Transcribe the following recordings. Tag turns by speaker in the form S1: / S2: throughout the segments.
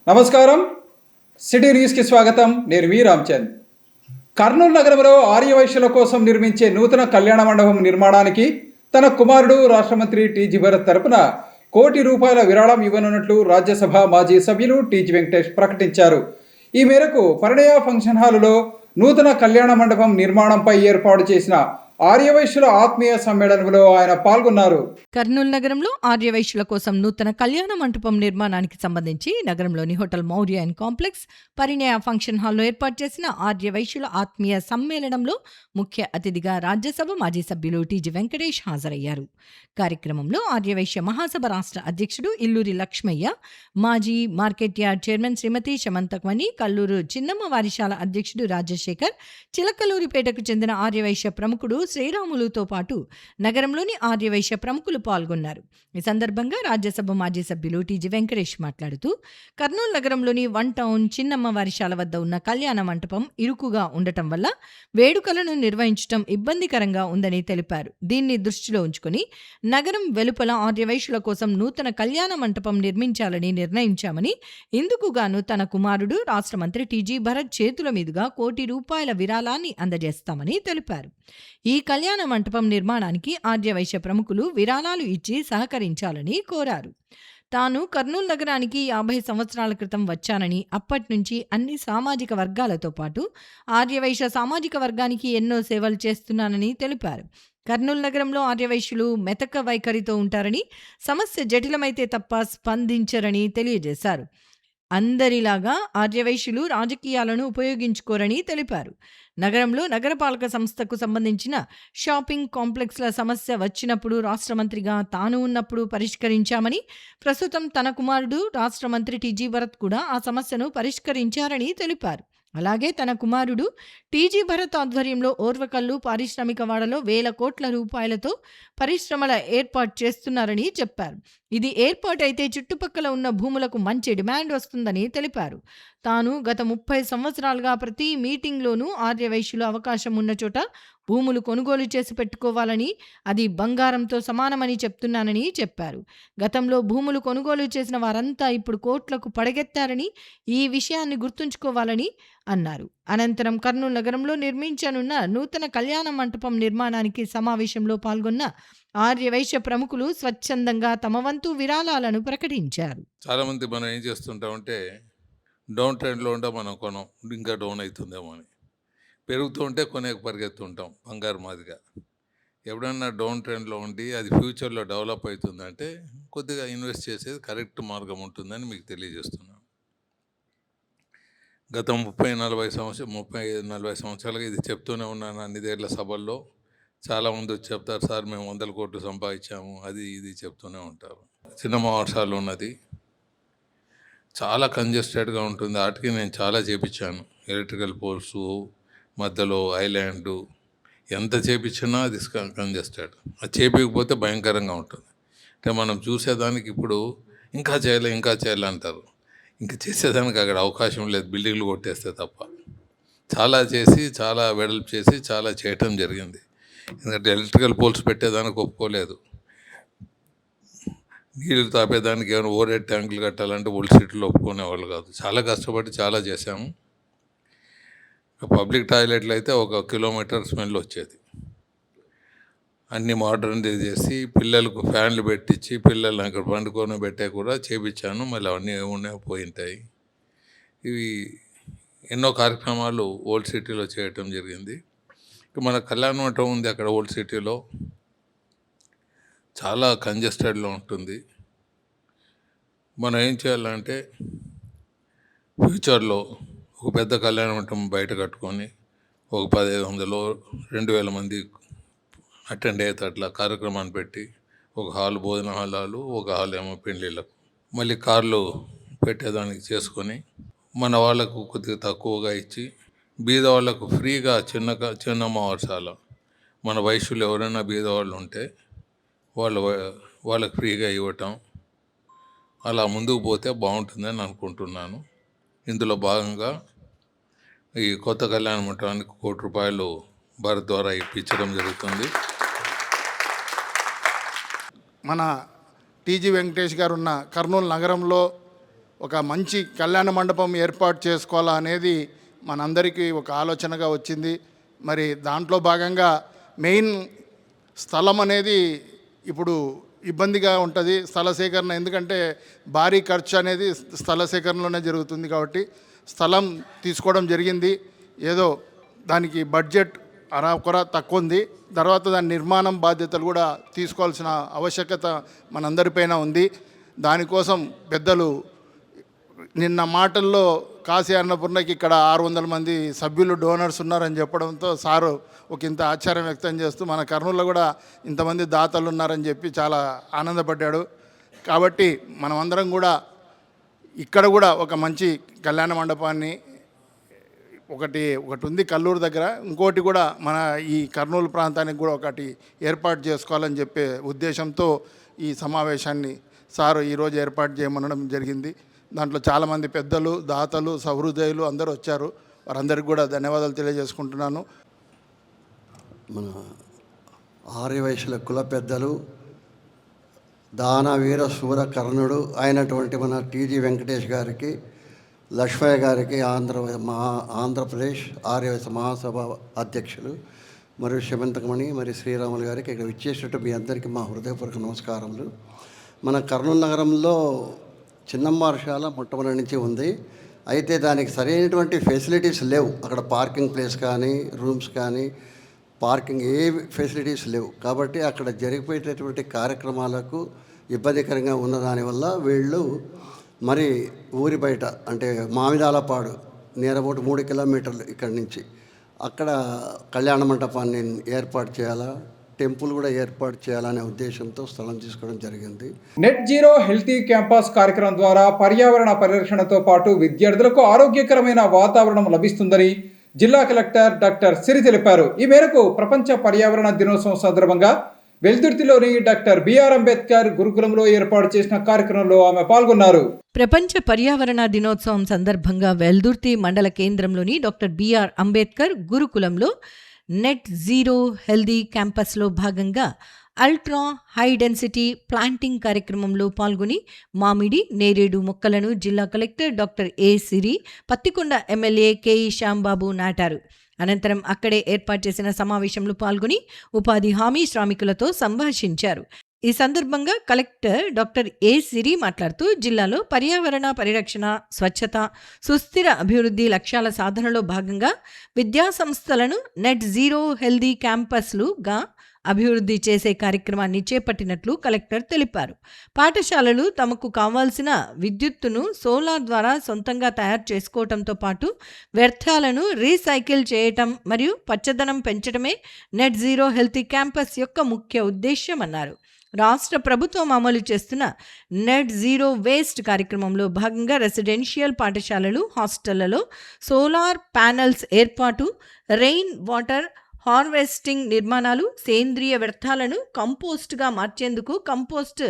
S1: నమస్కారం. సిటీ న్యూస్కి స్వాగతం. నేను వి రామ్చంద్. కర్నూలు నగరంలో ఆర్యవైశ్యుల కోసం నిర్మించే నూతన కళ్యాణ మండపం నిర్మాణానికి తన కుమారుడు రాష్ట్ర మంత్రి టీజీ భరత్ తరపున ₹1,00,00,000 విరాళం ఇవ్వనున్నట్లు రాజ్యసభ మాజీ సభ్యులు టీజీ వెంకటేష్ ప్రకటించారు. ఈ మేరకు పరిణయ ఫంక్షన్ హాలులో నూతన కళ్యాణ మండపం నిర్మాణంపై ఏర్పాటు చేసిన ఆర్యవైశ్యుల ఆత్మీయ సమ్మేళనంలో ఆయన పాల్గొన్నారు.
S2: కర్నూలు నగరంలో ఆర్యవైశ్యుల కోసం నూతన కళ్యాణ మంటపం నిర్మాణానికి సంబంధించి నగరంలోని hotel Maurya and complex Parinaya function హాల్లో ఏర్పాటు చేసిన ఆర్యవైశ్యుల ఆత్మీయ సమ్మేళనంలో ముఖ్య అతిథిగా రాజ్యసభ మాజీ సభ్యులు టీజీ వెంకటేష్ హాజరయ్యారు. కార్యక్రమంలో ఆర్యవైశ్య మహాసభ రాష్ట్ర అధ్యక్షుడు ఇల్లూరి లక్ష్మయ్య, మాజీ మార్కెట్ యార్డ్ చైర్మన్ శ్రీమతి శమంతకమణి, కల్లూరు చిన్నమ్మ వారిశాల అధ్యక్షుడు రాజశేఖర్, చిలకలూరిపేటకు చెందిన ఆర్యవైశ్య ప్రముఖుడు శ్రీరాములుతో పాటు నగరంలోని ఆర్యవైశ్య ప్రముఖులు పాల్గొన్నారు. ఈ సందర్భంగా రాజ్యసభ మాజీ సభ్యులు టీజీ వెంకటేష్ మాట్లాడుతూ, కర్నూలు నగరంలోని వన్ టౌన్ చిన్నమ్మ వారిశాల వద్ద ఉన్న కళ్యాణ మంటపం ఇరుకుగా ఉండటం వల్ల వేడుకలను నిర్వహించడం ఇబ్బందికరంగా ఉందని తెలిపారు. దీన్ని దృష్టిలో ఉంచుకుని నగరం వెలుపల ఆర్యవైశ్యుల కోసం నూతన కళ్యాణ మంటపం నిర్మించాలని నిర్ణయించామని, ఇందుకుగాను తన కుమారుడు రాష్ట్ర మంత్రి టీజీ భరత్ చేతుల మీదుగా ₹1,00,00,000 విరాళాన్ని అందజేస్తామని తెలిపారు. ఈ కళ్యాణ మంటపం నిర్మాణానికి ఆర్యవైశ్య ప్రముఖులు విరాళాలు ఇచ్చి సహకరించాలని కోరారు. తాను కర్నూలు నగరానికి 50 సంవత్సరాల క్రితం వచ్చానని, అప్పటి నుంచి అన్ని సామాజిక వర్గాలతో పాటు ఆర్యవైశ్య సామాజిక వర్గానికి ఎన్నో సేవలు చేస్తున్నానని తెలిపారు. కర్నూలు నగరంలో ఆర్యవైశ్యులు మెతక వైఖరితో ఉంటారని, సమస్య జటిలమైతే తప్ప స్పందించరని తెలియజేశారు. అందరిలాగా ఆర్యవైశ్యులు రాజకీయాలను ఉపయోగించుకోరని తెలిపారు. నగరంలో నగరపాలక సంస్థకు సంబంధించిన షాపింగ్ కాంప్లెక్స్ల సమస్య వచ్చినప్పుడు రాష్ట్ర మంత్రిగా తాను ఉన్నప్పుడు పరిష్కరించామని, ప్రస్తుతం తన కుమారుడు రాష్ట్ర మంత్రి టీజీ భరత్ కూడా ఆ సమస్యను పరిష్కరించారని తెలిపారు. అలాగే తన కుమారుడు టీజీ భరత్ ఆధ్వర్యంలో ఓర్వకల్లు పారిశ్రామిక వాడలో ₹1,000 కోట్లతో పరిశ్రమల ఏర్పాటు చేస్తున్నారని చెప్పారు. ఇది ఏర్పాటైతే చుట్టుపక్కల ఉన్న భూములకు మంచి డిమాండ్ వస్తుందని తెలిపారు. తాను గత 30 సంవత్సరాలుగా ప్రతి మీటింగ్లోనూ ఆర్యవైశ్యులు అవకాశం ఉన్న చోట భూములు కొనుగోలు చేసి పెట్టుకోవాలని, అది బంగారంతో సమానమని చెప్తున్నానని చెప్పారు. గతంలో భూములు కొనుగోలు చేసిన వారంతా ఇప్పుడు కోట్లకు పడగెత్తారని, ఈ విషయాన్ని గుర్తుంచుకోవాలని అన్నారు. అనంతరం కర్నూలు నగరంలో నిర్మించనున్న నూతన కళ్యాణ మంటపం నిర్మాణానికి సమావేశంలో పాల్గొన్న ఆర్యవైశ్య ప్రముఖులు స్వచ్ఛందంగా తమ వంతు విరాళాలను ప్రకటించారు.
S3: చాలా మంది మనం ఏం చేస్తుంటామంటే, డౌన్ ట్రెండ్లో ఉంటే మనం కొనం, ఇంకా డౌన్ అవుతుందేమో అని. పెరుగుతూ ఉంటే కొనేకి పరిగెత్తుంటాం బంగారు మాదిగా. ఎప్పుడన్నా డౌన్ ట్రెండ్లో ఉండి అది ఫ్యూచర్లో డెవలప్ అవుతుందంటే కొద్దిగా ఇన్వెస్ట్ చేసేది కరెక్ట్ మార్గం ఉంటుందని మీకు తెలియజేస్తున్నాను. గత 30-40 సంవత్సరాలుగా ఇది చెప్తూనే ఉన్నాను అన్నిదేళ్ల సభల్లో. చాలామంది వచ్చి చెప్తారు, సార్ మేము 100 కోట్లు సంపాదించాము, అది ఇది చెప్తూనే ఉంటారు. చిన్నమ్మ వర్షాలు ఉన్నది, చాలా కంజెస్టెడ్గా ఉంటుంది. వాటికి నేను చాలా చేపించాను. ఎలక్ట్రికల్ పోల్స్ మధ్యలో ఐలాండు ఎంత చేపించినా అది కంజెస్టెడ్. అది చేపించకపోతే భయంకరంగా ఉంటుంది. అంటే మనం చూసేదానికి ఇప్పుడు ఇంకా చేయాలి అంటారు. ఇంకా చేసేదానికి అక్కడ అవకాశం లేదు, బిల్డింగ్లు కొట్టేస్తే తప్ప. చాలా చేసి, చాలా వెడల్పు చేసి, చాలా చేయటం జరిగింది. ఎందుకంటే ఎలక్ట్రికల్ పోల్స్ పెట్టేదానికి ఒప్పుకోలేదు. నీళ్ళు తాపేదానికి ఏమైనా ఓవర్ హెడ్ ట్యాంకులు కట్టాలంటే ఓల్డ్ సిటీలో ఒప్పుకునేవాళ్ళు కాదు. చాలా కష్టపడి చాలా చేశాము. పబ్లిక్ టాయిలెట్లు అయితే 1 కిలోమీటర్ స్మెల్ వచ్చేది. అన్నీ మోడర్నైజ్ చేసి పిల్లలకు ఫ్యాన్లు పెట్టించి పిల్లల్ని అక్కడ పండుకొని పెట్టే కూడా చేపించాను. మళ్ళీ అవన్నీ ఏమున్నా పోయింటాయి. ఇవి ఎన్నో కార్యక్రమాలు ఓల్డ్ సిటీలో చేయటం జరిగింది. మన కళ్యాణ మంటపం ఉంది అక్కడ ఓల్డ్ సిటీలో, చాలా కంజెస్టెడ్లో ఉంటుంది. మనం ఏం చేయాలంటే ఫ్యూచర్లో ఒక పెద్ద కళ్యాణ మంటపం బయట కట్టుకొని ఒక 1,500-2,000 మంది అటెండ్ అయ్యేటట్లా కార్యక్రమాన్ని పెట్టి, ఒక హాల్ భోజన హాలాలు, ఒక హాల్ ఏమో పెళ్ళిళ్ళకు, మళ్ళీ కార్లు పెట్టేదానికి చేసుకొని మన వాళ్ళకు కొద్దిగా తక్కువగా ఇచ్చి, బీద వాళ్ళకు ఫ్రీగా చిన్నమ్మ వర్షాల మన వైశ్యులు ఎవరైనా బీద వాళ్ళు ఉంటే వాళ్ళకి ఫ్రీగా ఇవ్వటం, అలా ముందుకు పోతే బాగుంటుందని అనుకుంటున్నాను. ఇందులో భాగంగా ఈ కొత్త కళ్యాణ మంటపానికి ₹1,00,00,000 భారత్ ద్వారా ఇప్పించడం జరుగుతుంది.
S4: మన టీజీ వెంకటేష్ గారు ఉన్న కర్నూలు నగరంలో ఒక మంచి కళ్యాణ మండపం ఏర్పాటు చేసుకోవాలా అనేది మనందరికీ ఒక ఆలోచనగా వచ్చింది. మరి దాంట్లో భాగంగా మెయిన్ స్థలం అనేది ఇప్పుడు ఇబ్బందిగా ఉంటుంది, స్థల సేకరణ. ఎందుకంటే భారీ ఖర్చు అనేది స్థల సేకరణలోనే జరుగుతుంది కాబట్టి స్థలం తీసుకోవడం జరిగింది. ఏదో దానికి బడ్జెట్ అరాకొర తక్కువ ఉంది. తర్వాత దాని నిర్మాణం బాధ్యతలు కూడా తీసుకోవాల్సిన ఆవశ్యకత మనందరిపైన ఉంది. దానికోసం పెద్దలు నిన్న మాటల్లో కాశీ అన్నపూర్ణకి ఇక్కడ 600 మంది సభ్యులు డోనర్స్ ఉన్నారని చెప్పడంతో సారు ఒక ఇంత ఆశ్చర్యం వ్యక్తం చేస్తూ మన కర్నూలులో కూడా ఇంతమంది దాతలు ఉన్నారని చెప్పి చాలా ఆనందపడ్డాడు. కాబట్టి మనమందరం కూడా ఇక్కడ కూడా ఒక మంచి కళ్యాణ మండపాన్ని ఒకటి ఉంది కల్లూరు దగ్గర, ఇంకోటి కూడా మన ఈ కర్నూలు ప్రాంతానికి కూడా ఒకటి ఏర్పాటు చేసుకోవాలని చెప్పే ఉద్దేశంతో ఈ సమావేశాన్ని సారు ఈరోజు ఏర్పాటు చేయమనడం జరిగింది. దాంట్లో చాలామంది పెద్దలు, దాతలు, సహృదయులు అందరూ వచ్చారు. వారందరికీ కూడా ధన్యవాదాలు తెలియజేసుకుంటున్నాను.
S5: మన ఆర్యవైశ్యుల కుల పెద్దలు, దానవీర శూర కర్ణుడు అయినటువంటి మన టీజీ వెంకటేష్ గారికి, లక్ష్మయ్య గారికి, ఆంధ్రప్రదేశ్ ఆర్యవైశ్య మహాసభ అధ్యక్షులు మరియు శమంతకమణి మరియు శ్రీరాములు గారికి ఇక్కడ ఇచ్చేసినట్టు మీ అందరికీ మా హృదయపూర్వక నమస్కారములు. మన కర్నూలు నగరంలో చిన్నమ్మారశాల మొట్టమొదటి నుంచి ఉంది. అయితే దానికి సరైనటువంటి ఫెసిలిటీస్ లేవు. అక్కడ పార్కింగ్ ప్లేస్ కానీ, రూమ్స్ కానీ, పార్కింగ్ ఏ ఫెసిలిటీస్ లేవు. కాబట్టి అక్కడ జరిగిపోయేటటువంటి కార్యక్రమాలకు ఇబ్బందికరంగా ఉన్న దానివల్ల వీళ్ళు మరి ఊరి బయట అంటే మామిదాలపాడు నేరబోటు 3 కిలోమీటర్లు ఇక్కడి నుంచి అక్కడ కళ్యాణ మండపాన్ని ఏర్పాటు చేయాలా, టెంపుల్ కూడా ఏర్పాటు చేయాలనే ఉద్దేశంతో స్థలం తీసుకోవడం జరిగింది.
S1: నెట్ జీరో హెల్తీ క్యాంపస్ కార్యక్రమం ద్వారా పర్యావరణ పరిరక్షణతో పాటు విద్యార్థులకు ఆరోగ్యకరమైన వాతావరణం లభిస్తుందని జిల్లా కలెక్టర్ డాక్టర్ సిరి తెలిపారు. ఈ మేరకు ప్రపంచ పర్యావరణ దినోత్సవం సందర్భంగా వెల్దుర్తిలోని డాక్టర్ బిఆర్ అంబేద్కర్ గురుకులంలో ఏర్పాటు చేసిన కార్యక్రమంలో ఆమె పాల్గొన్నారు.
S2: ప్రపంచ పర్యావరణ దినోత్సవం సందర్భంగా వెల్దుర్తి మండల కేంద్రంలోని డాక్టర్ బిఆర్ అంబేద్కర్ గురుకులంలో నెట్ జీరో హెల్దీ క్యాంపస్లో భాగంగా అల్ట్రా హై డెన్సిటీ ప్లాంటింగ్ కార్యక్రమంలో పాల్గొని మామిడి, నేరేడు మొక్కలను జిల్లా collector doctor A Siri, Pattikonda MLA KE Shyambabu నాటారు. అనంతరం అక్కడే ఏర్పాటు చేసిన సమావేశంలో పాల్గొని ఉపాధి హామీ శ్రామికులతో సంభాషించారు. ఈ సందర్భంగా కలెక్టర్ డాక్టర్ ఏ సిరి మాట్లాడుతూ జిల్లాలో పర్యావరణ పరిరక్షణ, స్వచ్ఛత, సుస్థిర అభివృద్ధి లక్ష్యాల సాధనలో భాగంగా విద్యా సంస్థలను నెట్ జీరో హెల్దీ క్యాంపస్లుగా అభివృద్ధి చేసే కార్యక్రమాన్ని చేపట్టినట్లు కలెక్టర్ తెలిపారు. పాఠశాలలు తమకు కావాల్సిన విద్యుత్తును సోలార్ ద్వారా సొంతంగా తయారు చేసుకోవడంతో పాటు వ్యర్థాలను రీసైకిల్ చేయటం మరియు పచ్చదనం పెంచడమే నెట్ జీరో హెల్తీ క్యాంపస్ యొక్క ముఖ్య ఉద్దేశ్యమన్నారు. రాష్ట్ర ప్రభుత్వం అమలు చేస్తున్న నెట్ జీరో వేస్ట్ కార్యక్రమంలో భాగంగా రెసిడెన్షియల్ పాఠశాలలు, హాస్టళ్లలో సోలార్ ప్యానెల్స్ ఏర్పాటు, రెయిన్ వాటర్ హార్వెస్టింగ్ నిర్మాణాలు, సేంద్రియ వ్యర్థాలను కంపోస్ట్గా మార్చేందుకు కంపోస్ట్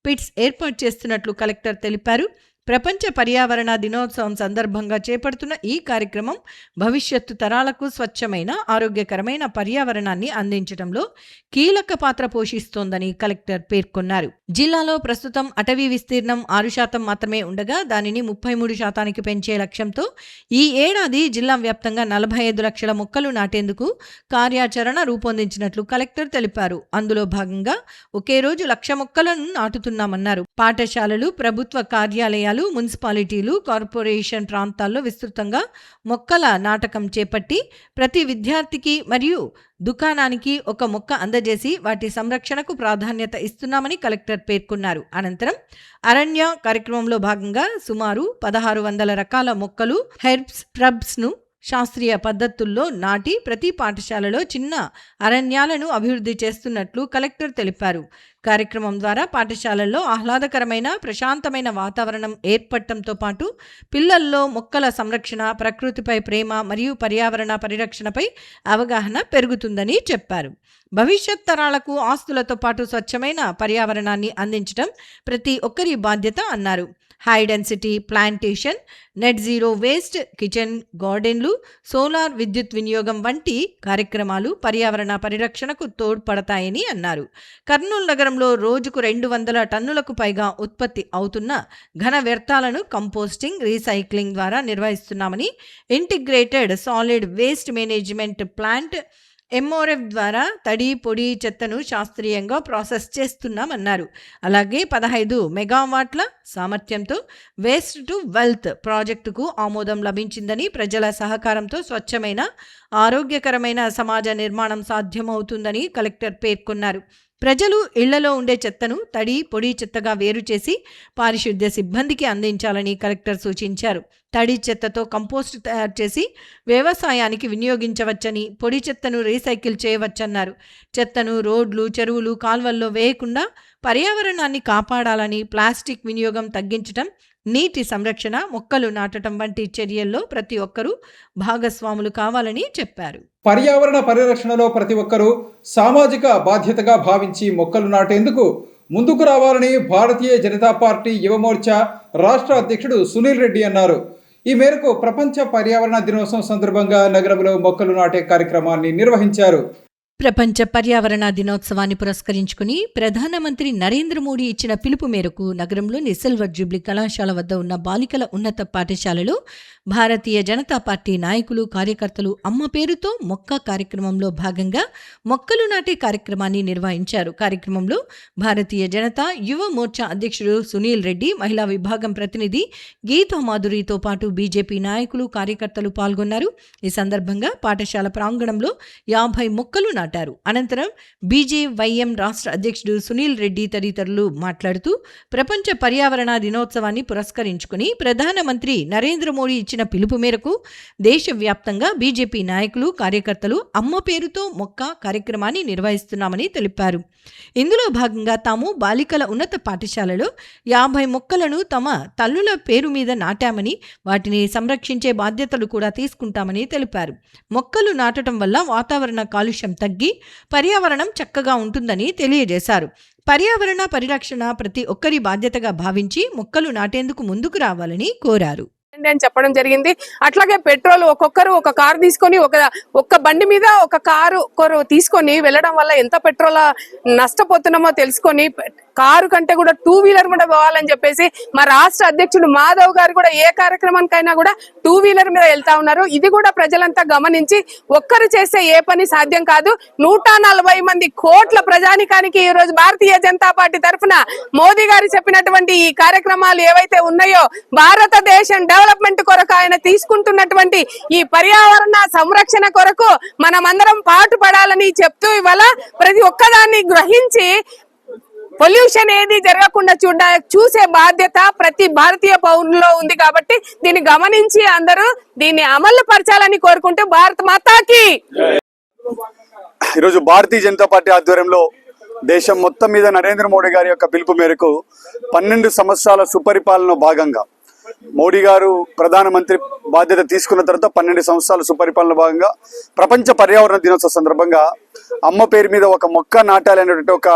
S2: పిట్స్ ఏర్పాటు చేస్తున్నట్లు కలెక్టర్ తెలిపారు. ప్రపంచ పర్యావరణ దినోత్సవం సందర్భంగా చేపడుతున్న ఈ కార్యక్రమం భవిష్యత్తు తరాలకు స్వచ్ఛమైన, ఆరోగ్యకరమైన పర్యావరణాన్ని అందించడంలో కీలక పాత్ర పోషిస్తోందని కలెక్టర్ పేర్కొన్నారు. జిల్లాలో ప్రస్తుతం అటవీ విస్తీర్ణం 6% మాత్రమే ఉండగా దానిని 33% పెంచే లక్ష్యంతో ఈ ఏడాది జిల్లా వ్యాప్తంగా 45 లక్షల మొక్కలు నాటేందుకు కార్యాచరణ రూపొందించినట్లు కలెక్టర్ తెలిపారు. అందులో భాగంగా ఒకే రోజు 1,00,000 మొక్కలను నాటుతున్నామన్నారు. పాఠశాలలు, ప్రభుత్వ కార్యాలయాలు, మున్సిపాలిటీలు, కార్పొరేషన్ ప్రాంతాల్లో విస్తృతంగా మొక్కల నాటకం చేపట్టి ప్రతి విద్యార్థికి మరియు దుకాణానికి ఒక మొక్క అందజేసి వాటి సంరక్షణకు ప్రాధాన్యత ఇస్తున్నామని కలెక్టర్ పేర్కొన్నారు. అనంతరం అరణ్య కార్యక్రమంలో భాగంగా సుమారు 1,600 రకాల మొక్కలు, హెర్బ్స్, స్hrubsను శాస్త్రీయ పద్ధతుల్లో నాటి ప్రతి పాఠశాలలో చిన్న అరణ్యాలను అభివృద్ధి చేస్తున్నట్లు కలెక్టర్ తెలిపారు. కార్యక్రమం ద్వారా పాఠశాలల్లో ఆహ్లాదకరమైన, ప్రశాంతమైన వాతావరణం ఏర్పడటంతో పాటు పిల్లల్లో మొక్కల సంరక్షణ, ప్రకృతిపై ప్రేమ మరియు పర్యావరణ పరిరక్షణపై అవగాహన పెరుగుతుందని చెప్పారు. భవిష్యత్ తరాలకు ఆస్తులతో పాటు స్వచ్ఛమైన పర్యావరణాన్ని అందించడం ప్రతి ఒక్కరి బాధ్యత అన్నారు. High density plantation, net zero waste, kitchen గార్డెన్లు, సోలార్ విద్యుత్ వినియోగం వంటి కార్యక్రమాలు పర్యావరణ పరిరక్షణకు తోడ్పడతాయని అన్నారు. కర్నూలు నగరంలో రోజుకు 200 టన్నులకు పైగా ఉత్పత్తి అవుతున్న ఘన వ్యర్థాలను కంపోస్టింగ్, రీసైక్లింగ్ ద్వారా నిర్వహిస్తున్నామని, integrated solid waste management plant MRF ద్వారా తడి పొడి చెత్తను శాస్త్రీయంగా ప్రాసెస్ చేస్తున్నామన్నారు. అలాగే 15 మెగావాట్ల సామర్థ్యంతో వేస్ట్ టు వెల్త్ ప్రాజెక్టుకు ఆమోదం లభించిందని, ప్రజల సహకారంతో స్వచ్ఛమైన ఆరోగ్యకరమైన సమాజ నిర్మాణం సాధ్యమవుతుందని కలెక్టర్ పేర్కొన్నారు. ప్రజలు ఇళ్లలో ఉండే చెత్తను తడి పొడి చెత్తగా వేరు చేసి పారిశుద్ధ్య సిబ్బందికి అందించాలని కలెక్టర్ సూచించారు. తడి చెత్తతో కంపోస్ట్ తయారు చేసి వ్యవసాయానికి వినియోగించవచ్చని, పొడి చెత్తను రీసైకిల్ చేయవచ్చన్నారు. చెత్తను రోడ్లు, చెరువులు, కాల్వల్లో వేయకుండా పర్యావరణాన్ని కాపాడాలని, ప్లాస్టిక్ వినియోగం తగ్గించడం, నీటి సంరక్షణ, మొక్కలు నాటడం వంటి చర్యల్లో ప్రతి ఒక్కరూ భాగస్వాములు కావాలని చెప్పారు.
S1: పర్యావరణ పరిరక్షణలో ప్రతి ఒక్కరూ సామాజిక బాధ్యతగా భావించి మొక్కలు నాటేందుకు ముందుకు రావాలని భారతీయ జనతా పార్టీ యువమోర్చా రాష్ట్ర అధ్యక్షుడు సునీల్ రెడ్డి అన్నారు. ఈ మేరకు ప్రపంచ పర్యావరణ దినోత్సవం సందర్భంగా నగరంలో మొక్కలు నాటే కార్యక్రమాన్ని నిర్వహించారు.
S2: ప్రపంచ పర్యావరణ దినోత్సవాన్ని పురస్కరించుకుని ప్రధానమంత్రి నరేంద్ర మోడీ ఇచ్చిన పిలుపు మేరకు నగరంలోని సిల్వర్ జూబ్లీ కళాశాల వద్ద ఉన్న బాలికల ఉన్నత పాఠశాలలో భారతీయ జనతా పార్టీ నాయకులు, కార్యకర్తలు అమ్మ పేరుతో మొక్క కార్యక్రమంలో భాగంగా మొక్కలు నాటే కార్యక్రమాన్ని నిర్వహించారు. కార్యక్రమంలో భారతీయ జనతా యువ మోర్చా అధ్యక్షుడు సునీల్ రెడ్డి, మహిళా విభాగం ప్రతినిధి గీతా మాధురితో పాటు బీజేపీ నాయకులు, కార్యకర్తలు పాల్గొన్నారు. ఈ సందర్భంగా పాఠశాల ప్రాంగణంలో 50 మొక్కలు నాటారు. అనంతరం బీజేవైఎం రాష్ట్ర అధ్యక్షుడు సునీల్ రెడ్డి తదితరులు మాట్లాడుతూ ప్రపంచ పర్యావరణ దినోత్సవాన్ని పురస్కరించుకుని ప్రధానమంత్రి నరేంద్ర మోడీ ఇచ్చిన పిలుపు మేరకు దేశవ్యాప్తంగా బీజేపీ నాయకులు, కార్యకర్తలు అమ్మ పేరుతో మొక్క కార్యక్రమాన్ని నిర్వహిస్తున్నామని తెలిపారు. ఇందులో భాగంగా తాము బాలికల ఉన్నత పాఠశాలలో 50 మొక్కలను తమ తల్లుల పేరు మీద నాటామని, వాటిని సంరక్షించే బాధ్యతలు కూడా తీసుకుంటామని తెలిపారు. మొక్కలు నాటడం వల్ల వాతావరణ కాలుష్యం తగ్గి పర్యావరణం చక్కగా ఉంటుందని తెలియజేశారు. పర్యావరణ పరిరక్షణ ప్రతి ఒక్కరి బాధ్యతగా భావించి మొక్కలు నాటేందుకు ముందుకు రావాలని కోరారు
S6: అని చెప్పడం జరిగింది. అట్లాగే పెట్రోల్ ఒక్కొక్కరు ఒక కారు తీసుకొని ఒక్క బండి మీద ఒక కారు తీసుకొని వెళ్ళడం వల్ల ఎంత పెట్రోల్ నష్టపోతున్నామో తెలుసుకొని కారు కంటే కూడా 2 వీలర్ కూడా పోవాలని చెప్పేసి మా రాష్ట్ర అధ్యక్షుడు మాధవ్ గారు కూడా ఏ కార్యక్రమానికైనా కూడా 2 వీలర్ మీద వెళ్తా ఉన్నారు. ఇది కూడా ప్రజలంతా గమనించి ఒక్కరు చేసే ఏ పని సాధ్యం కాదు. 140 మంది కోట్ల ప్రజానికానికి ఈ రోజు భారతీయ జనతా పార్టీ తరఫున మోదీ గారు చెప్పినటువంటి ఈ కార్యక్రమాలు ఏవైతే ఉన్నాయో, భారతదేశం డెవలప్మెంట్ కొరకు ఆయన తీసుకుంటున్నటువంటి ఈ పర్యావరణ సంరక్షణ కొరకు మనమందరం పాటుపడాలని చెప్తూ ఇవాళ ప్రతి ఒక్కదాన్ని గ్రహించి పొల్యూషన్ ఏది జరగకుండా చూసే బాధ్యత ప్రతి భారతీయ పౌరులో ఉంది. కాబట్టి దీన్ని గమనించి అందరూ దీన్ని అమలు పరచాలని కోరుకుంటూ భారత మాతాకి.
S7: ఈరోజు భారతీయ జనతా పార్టీ ఆధ్వర్యంలో దేశం మొత్తం మీద నరేంద్ర మోడీ గారి యొక్క పిలుపు మేరకు 12 సంవత్సరాల సుపరిపాలన భాగంగా మోడీ గారు ప్రధానమంత్రి బాధ్యత తీసుకున్న తర్వాత 12 సంవత్సరాల సుపరిపాలన భాగంగా ప్రపంచ పర్యావరణ దినోత్సవ సందర్భంగా అమ్మ పేరు మీద ఒక మొక్క నాటాలి అనేటువంటి ఒక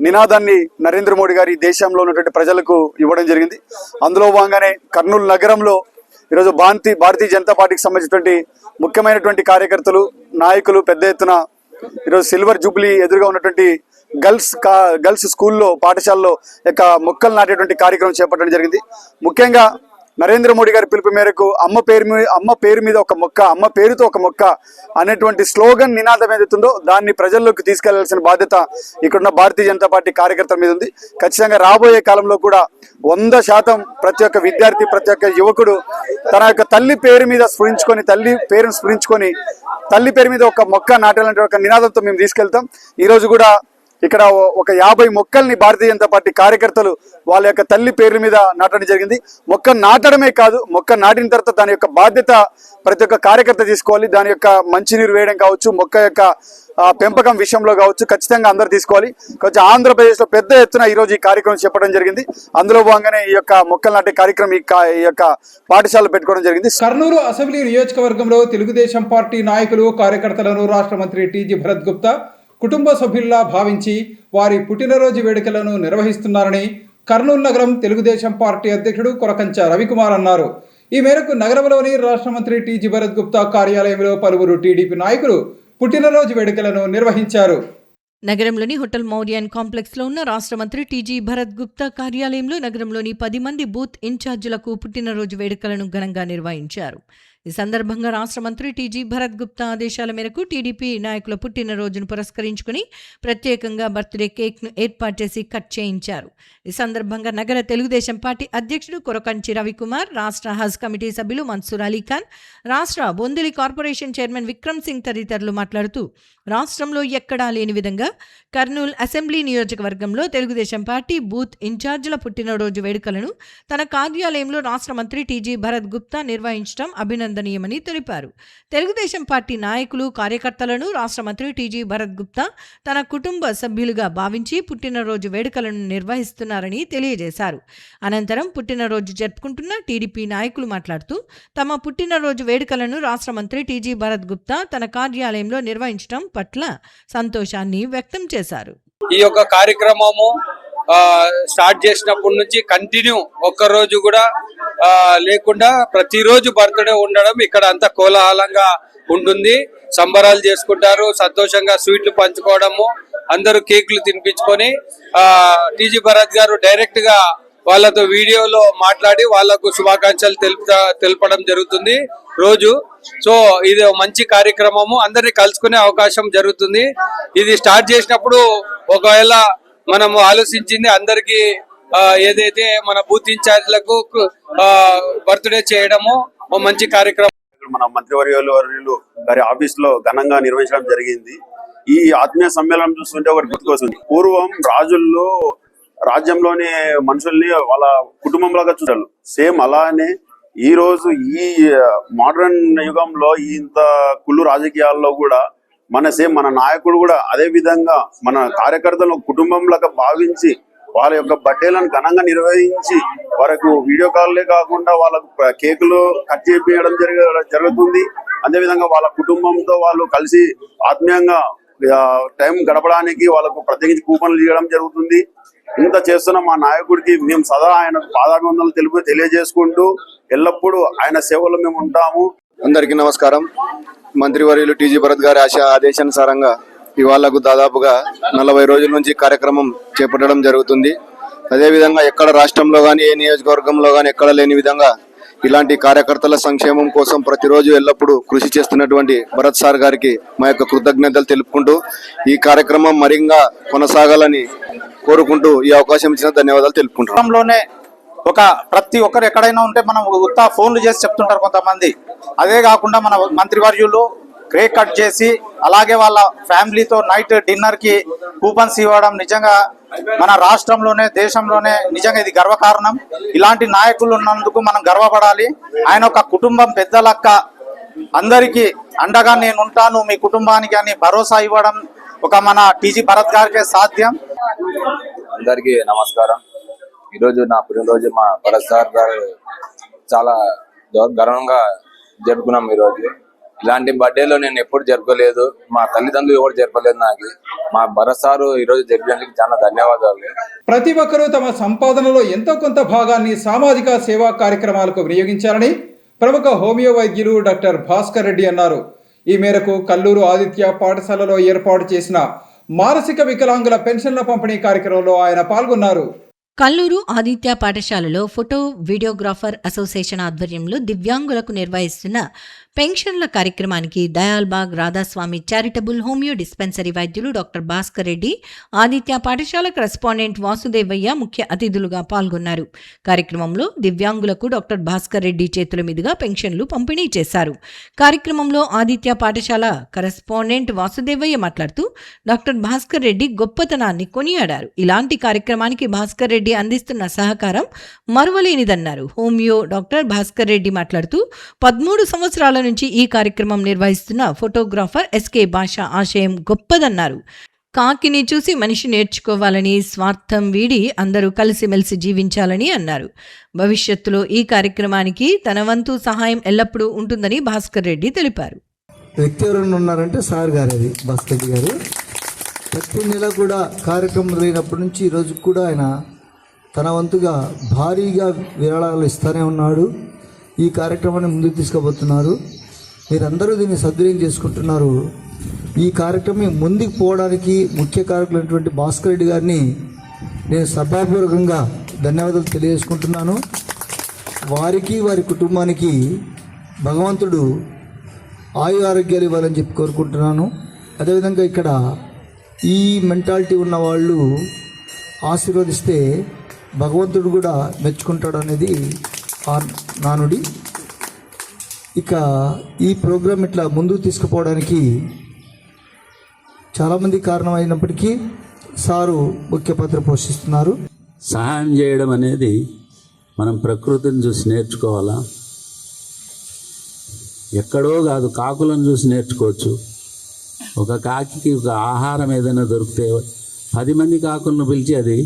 S7: నినాదాన్ని నరేంద్ర మోడీ గారి దేశంలో ఉన్నటువంటి ప్రజలకు ఇవ్వడం జరిగింది. అందులో భాగంగానే కర్నూలు నగరంలో ఈరోజు భారతీయ జనతా పార్టీకి సంబంధించినటువంటి ముఖ్యమైనటువంటి కార్యకర్తలు, నాయకులు పెద్ద ఎత్తున ఈరోజు సిల్వర్ జూబ్లీ ఎదురుగా ఉన్నటువంటి గర్ల్స్ స్కూల్లో, పాఠశాలలో యొక్క మొక్కలు నాటేటువంటి కార్యక్రమం చేపట్టడం జరిగింది. ముఖ్యంగా నరేంద్ర మోడీ గారి పిలుపు మేరకు అమ్మ పేరు మీద ఒక మొక్క, అమ్మ పేరుతో ఒక మొక్క అనేటువంటి స్లోగన్ నినాదం ఏదైతుందో దాన్ని ప్రజల్లోకి తీసుకెళ్లాల్సిన బాధ్యత ఇక్కడున్న భారతీయ జనతా పార్టీ కార్యకర్తల మీద ఉంది. ఖచ్చితంగా రాబోయే కాలంలో కూడా 100% ప్రతి ఒక్క విద్యార్థి, ప్రతి ఒక్క యువకుడు తన యొక్క తల్లి పేరు మీద స్ఫురించుకొని, తల్లి పేరు మీద ఒక మొక్క నాటాలంటే ఒక నినాదంతో మేము తీసుకెళ్తాం. ఈరోజు కూడా ఇక్కడ ఒక 50 మొక్కల్ని భారతీయ జనతా పార్టీ కార్యకర్తలు వాళ్ళ యొక్క తల్లి పేర్ల మీద నాటడం జరిగింది. మొక్క నాటడమే కాదు, మొక్క నాటిన తర్వాత దాని యొక్క బాధ్యత ప్రతి ఒక్క కార్యకర్త తీసుకోవాలి. దాని యొక్క మంచినీరు వేయడం కావచ్చు, మొక్క యొక్క పెంపకం విషయంలో కావచ్చు, ఖచ్చితంగా అందరూ తీసుకోవాలి. కొంచెం ఆంధ్రప్రదేశ్లో పెద్ద ఎత్తున ఈరోజు ఈ కార్యక్రమం చెప్పడం జరిగింది. అందులో భాగంగానే ఈ యొక్క మొక్కలు నాటే కార్యక్రమం ఈ యొక్క పాఠశాలలో పెట్టుకోవడం జరిగింది.
S1: కర్నూలు అసెంబ్లీ నియోజకవర్గంలో తెలుగుదేశం పార్టీ నాయకులు, కార్యకర్తలను రాష్ట్ర మంత్రి టీజీ భరత్ గుప్తా కుటుంబ సభ్యుల్లా భావించి వారి పుట్టినరోజు వేడుకలను నిర్వహిస్తున్నారని కర్నూలు నగరం తెలుగుదేశం పార్టీ అధ్యక్షుడు కొరకంచ రవికుమార్ అన్నారు. ఈ మేరకు నగరంలోని రాష్ట్ర మంత్రి టీజీ భరత్ గుప్తా కార్యాలయంలో పలువురు టీడీపీ నాయకులు పుట్టినరోజు వేడుకలను నిర్వహించారు.
S2: నగరంలోని హోటల్ మౌర్యన్ కాంప్లెక్స్లో ఉన్న రాష్ట్ర మంత్రి టీజీ భరత్ గుప్తా కార్యాలయంలో నగరంలోని 10 మంది బూత్ ఇన్ఛార్జీలకు పుట్టినరోజు వేడుకలను ఘనంగా నిర్వహించారు. ఈ సందర్భంగా రాష్ట్ర మంత్రి టీజీ భరత్ గుప్తా ఆదేశాల మేరకు టీడీపీ నాయకుల పుట్టినరోజును పురస్కరించుకుని ప్రత్యేకంగా బర్త్డే కేక్ను ఏర్పాటు చేసి కట్ చేయించారు. ఈ సందర్భంగా నగర తెలుగుదేశం పార్టీ అధ్యక్షుడు కొరకంచి రవికుమార్, రాష్ట్ర హజ్ కమిటీ సభ్యులు మన్సూర్ అలీఖాన్, రాష్ట్ర బొందిలి కార్పొరేషన్ చైర్మన్ విక్రమ్ సింగ్ తదితరులు మాట్లాడుతూ రాష్ట్రంలో ఎక్కడా లేని విధంగా కర్నూలు అసెంబ్లీ నియోజకవర్గంలో తెలుగుదేశం పార్టీ బూత్ ఇన్ఛార్జీల పుట్టినరోజు వేడుకలను తన కార్యాలయంలో రాష్ట్ర మంత్రి టీజీ భరత్ గుప్తా నిర్వహించడం అభినందనీయమని తెలిపారు. తెలుగుదేశం పార్టీ నాయకులు, కార్యకర్తలను రాష్ట్ర మంత్రి టీజీ భరత్ గుప్తా తన కుటుంబ సభ్యులుగా భావించి పుట్టినరోజు వేడుకలను నిర్వహిస్తున్నారని తెలియజేశారు. అనంతరం పుట్టినరోజు జరుపుకుంటున్న టీడీపీ నాయకులు మాట్లాడుతూ తమ పుట్టినరోజు వేడుకలను రాష్ట్ర మంత్రి టీజీ భరత్ గుప్తా తన కార్యాలయంలో నిర్వహించడం పట్ల సంతోషాన్ని వ్యక్తం చేశారు.
S8: ఈ యొక్క కార్యక్రమము స్టార్ట్ చేసినప్పటి నుంచి కంటిన్యూ ఒక్కరోజు కూడా లేకుండా ప్రతిరోజు బర్త్డే ఉండడం ఇక్కడ అంతా కోలాహలంగా ఉంటుంది. సంబరాలు చేసుకుంటారు, సంతోషంగా స్వీట్లు పంచుకోవడము, అందరూ కేకులు తినిపించుకొని టీజీ భరత్ గారు డైరెక్ట్ గా వాళ్ళతో వీడియోలో మాట్లాడి వాళ్ళకు శుభాకాంక్షలు తెలపడం జరుగుతుంది రోజు. సో ఇది మంచి కార్యక్రమము, అందరినీ కలుసుకునే అవకాశం జరుగుతుంది. ఇది స్టార్ట్ చేసినప్పుడు ఒకవేళ మనము ఆలోచించింది అందరికి ఏదైతే మన బూత్ ఇన్ఛార్జ్లకు బర్త్డే చేయడము మంచి కార్యక్రమం.
S7: మన మంత్రివర్యులు గారి ఆఫీస్ లో ఘనంగా నిర్వహించడం జరిగింది. ఈ ఆత్మీయ సమ్మేళనం చూస్తుంటే ఒకటి గుర్తుకొస్తుంది. పూర్వం రాజుల్లో రాజ్యంలోని మనుషుల్ని వాళ్ళ కుటుంబంలాగా చూడాలి. సేమ్ అలానే ఈ రోజు ఈ మోడర్న్ యుగంలో ఇంత కుళ్ళు రాజకీయాల్లో కూడా మన నాయకుడు కూడా అదే విధంగా మన కార్యకర్తలను కుటుంబంలాగా భావించి వాళ్ళ యొక్క బర్త్డేలను ఘనంగా నిర్వహించి వారికి వీడియో కాల్లే కాకుండా వాళ్ళకు కేకులు కట్ చేయించడం జరుగుతుంది. అదేవిధంగా వాళ్ళ కుటుంబంతో వాళ్ళు కలిసి ఆత్మీయంగా టైం గడపడానికి వాళ్ళకు ప్రత్యేకించి కూపన్లు ఇవ్వడం జరుగుతుంది. ఇంత చేస్తున్న మా నాయకుడికి మేము సదా ఆయన పాదాభివందనలు తెలియజేసుకుంటూ ఎల్లప్పుడూ ఆయన సేవలో మేము ఉంటాము.
S9: అందరికీ నమస్కారం. మంత్రివర్యులు టీజీ భరత్ గారి ఆదేశానుసారంగా ఇవాళకు దాదాపుగా 40 రోజుల నుంచి కార్యక్రమం చేపట్టడం జరుగుతుంది. అదేవిధంగా ఎక్కడ రాష్ట్రంలో కానీ ఏ నియోజకవర్గంలో కానీ ఎక్కడ లేని విధంగా ఇలాంటి కార్యకర్తల సంక్షేమం కోసం ప్రతిరోజు ఎల్లప్పుడూ కృషి చేస్తున్నటువంటి భరత్ సార్ గారికి మా యొక్క కృతజ్ఞతలు తెలుపుకుంటూ ఈ కార్యక్రమం మరింగా కొనసాగాలని కోరుకుంటూ ఈ అవకాశం ఇచ్చిన ధన్యవాదాలు తెలుపుకుంటున్నాం.
S10: ఒక ప్రతి ఒక్కరు ఎక్కడైనా ఉంటే మనం ఉత్తా ఫోన్లు చేసి చెప్తుంటారు కొంతమంది. అదే కాకుండా మన మంత్రివర్యులు కేక్ కట్ చేసి అలాగే వాళ్ళ ఫ్యామిలీతో నైట్ డిన్నర్ కి కూపన్స్ ఇవ్వడం నిజంగా మన రాష్ట్రంలోనే దేశంలోనే నిజంగా ఇది గర్వకారణం. ఇలాంటి నాయకులు ఉన్నందుకు మనం గర్వపడాలి. ఆయన ఒక కుటుంబం పెద్దలక్క అందరికీ అండగా నేను ఉంటాను మీ కుటుంబానికి అని భరోసా ఇవ్వడం ఒక మన టీజీ భరత్ గారికి సాధ్యం.
S11: అందరికీ నమస్కారం. ఈరోజు నా పుట్టినరోజు మా భరత్ సార్ గారు చాలా గర్వంగా జరుపుకున్నాం. ఈరోజు ఇలాంటి బర్త్డేలో నేను ఎప్పుడు జరపలేదు, మా తల్లిదండ్రులు ఎవరు జరపలేదు. నాకు మా భరత్ సారు ఈరోజు జరిపినందుకు చాలా ధన్యవాదాలు.
S1: ప్రతి ఒక్కరూ తమ సంపాదనలో ఎంతో కొంత భాగాన్ని సామాజిక సేవా కార్యక్రమాలకు వినియోగించాలని ప్రముఖ హోమియో వైద్యులు డాక్టర్ భాస్కర్ రెడ్డి అన్నారు. ఈ మేరకు కల్లూరు ఆదిత్య పాఠశాలలో ఏర్పాటు చేసిన మానసిక వికలాంగుల పెన్షన్ల పంపిణీ కార్యక్రమంలో ఆయన పాల్గొన్నారు.
S2: కల్లూరు ఆదిత్య పాఠశాలలో ఫోటో వీడియోగ్రాఫర్ అసోసియేషన్ ఆధ్వర్యంలో దివ్యాంగులకు నిర్వహిస్తున్న పెన్షన్ల కార్యక్రమానికి Dayalbagh Radhaswami charitable homeo dispensary వైద్యులు డాక్టర్ భాస్కర్ రెడ్డి, ఆదిత్య పాఠశాల కరెస్పాండెంట్ వాసుదేవయ్య ముఖ్య అతిథులుగా పాల్గొన్నారు. కార్యక్రమంలో దివ్యాంగులకు డాక్టర్ భాస్కర్ రెడ్డి చేతుల మీదుగా పెన్షన్లు పంపిణీ చేశారు. కార్యక్రమంలో ఆదిత్య పాఠశాల కరెస్పాండెంట్ వాసుదేవయ్య మాట్లాడుతూ డాక్టర్ భాస్కర్ రెడ్డి గొప్పతనాన్ని కొనియాడారు. ఇలాంటి కార్యక్రమానికి భాస్కర్ రెడ్డి అందిస్తున్న సహకారం మరువలేనిదన్నారు. హోమియో డాక్టర్ భాస్కర్ రెడ్డి మాట్లాడుతూ 13 సంవత్సరాల నుంచి ఈ కార్యక్రమం నిర్వహిస్తున్న ఫోటోగ్రాఫర్ ఎస్కే భాష ఆశయం గొప్పదన్నారు. కాకిని చూసి మనిషి నేర్చుకోవాలని, స్వార్థం వీడి అందరూ కలిసిమెలిసి జీవించాలని అన్నారు. భవిష్యత్తులో ఈ కార్యక్రమానికి తన వంతు సహాయం ఎల్లప్పుడూ ఉంటుందని భాస్కర్ రెడ్డి తెలిపారు.
S12: వ్యక్తి ఎవరైనా ఉన్నారంటే సార్ గారు, అది భాస్కర్ రెడ్డి గారు. ప్రతి నెల కూడా కార్యక్రమం లేనప్పటి నుంచి ఈరోజు కూడా ఆయన తన వంతుగా భారీగా విరాళాలు ఇస్తూనే ఉన్నాడు. ఈ కార్యక్రమాన్ని ముందుకు తీసుకుపోతున్నారు. మీరందరూ దీన్ని సద్వినియోగం చేసుకుంటున్నారు. ఈ కార్యక్రమం ముందుకు పోవడానికి ముఖ్య కారకులైనటువంటి భాస్కర్ రెడ్డి గారిని నేను సభాపూర్వకంగా ధన్యవాదాలు తెలియజేసుకుంటున్నాను. వారికి వారి కుటుంబానికి భగవంతుడు ఆయు ఆరోగ్యాలు ఇవ్వాలని చెప్పి కోరుకుంటున్నాను. అదేవిధంగా ఇక్కడ ఈ మెంటాలిటీ ఉన్న వాళ్ళు ఆశీర్వదిస్తే భగవంతుడు కూడా మెచ్చుకుంటాడు అనేది నానుడి. ఇక ఈ ప్రోగ్రాం ఇట్లా ముందుకు తీసుకుపోవడానికి చాలామంది కారణమైనప్పటికీ సారు ముఖ్య పాత్ర పోషిస్తున్నారు.
S13: సహాయం చేయడం అనేది మనం ప్రకృతిని చూసి నేర్చుకోవాలా, ఎక్కడో కాదు, కాకులను చూసి నేర్చుకోవచ్చు. ఒక కాకి ఒక ఆహారం ఏదైనా దొరికితే 10 మంది కాకులను పిలిచి అది